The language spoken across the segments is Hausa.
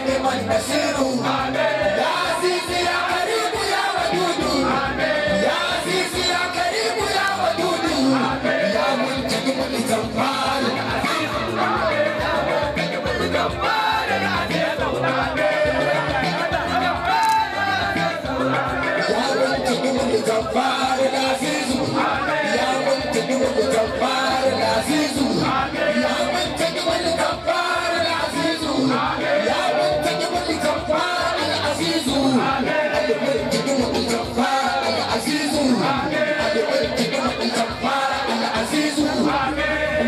neman nasiru ya azizi ya karibu ya wadudu ya azizi ya karibu ya wadudu ya muntaji wani zamfara ya muntaji wani zamfara ya muntaji wani zamfara ya azizu ya muntaji wani zamfara ya azizu ya muntaji wani zamfara ya azizu ya muntaji wani zamfara ya azizu muntaji wani zamfara ya azizu muntaji wani zamfara ya azizu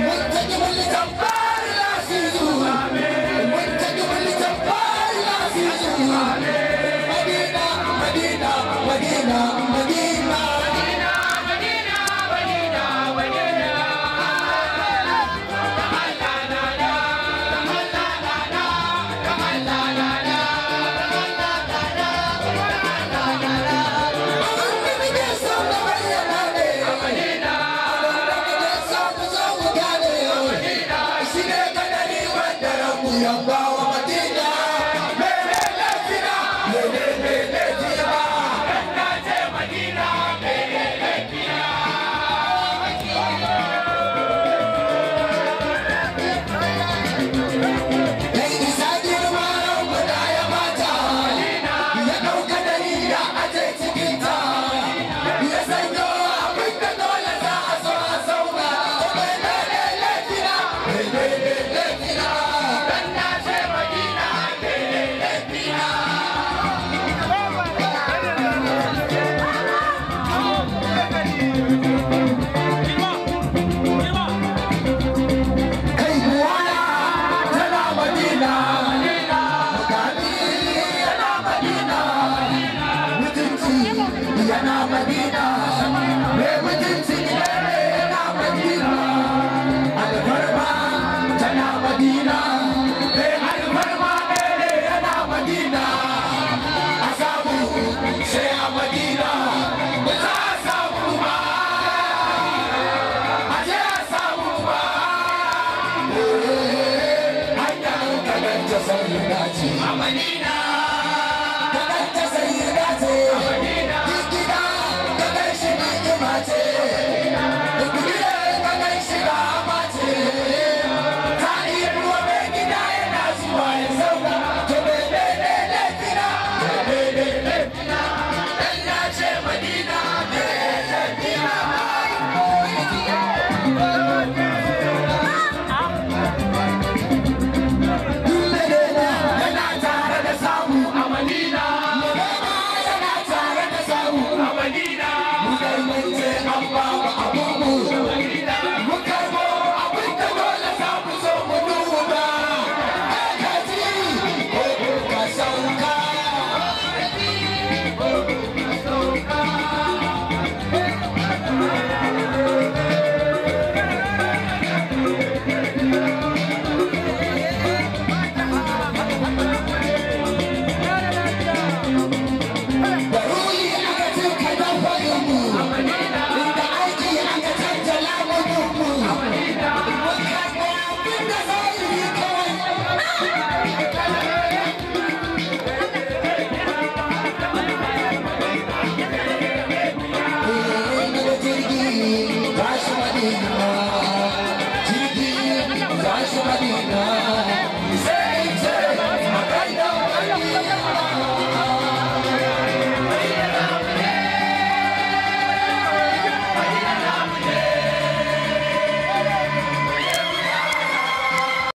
muntaji wani zamfara ya azizu muntaji wani zamfara ya azizu Madina Madina Madina Madina Madina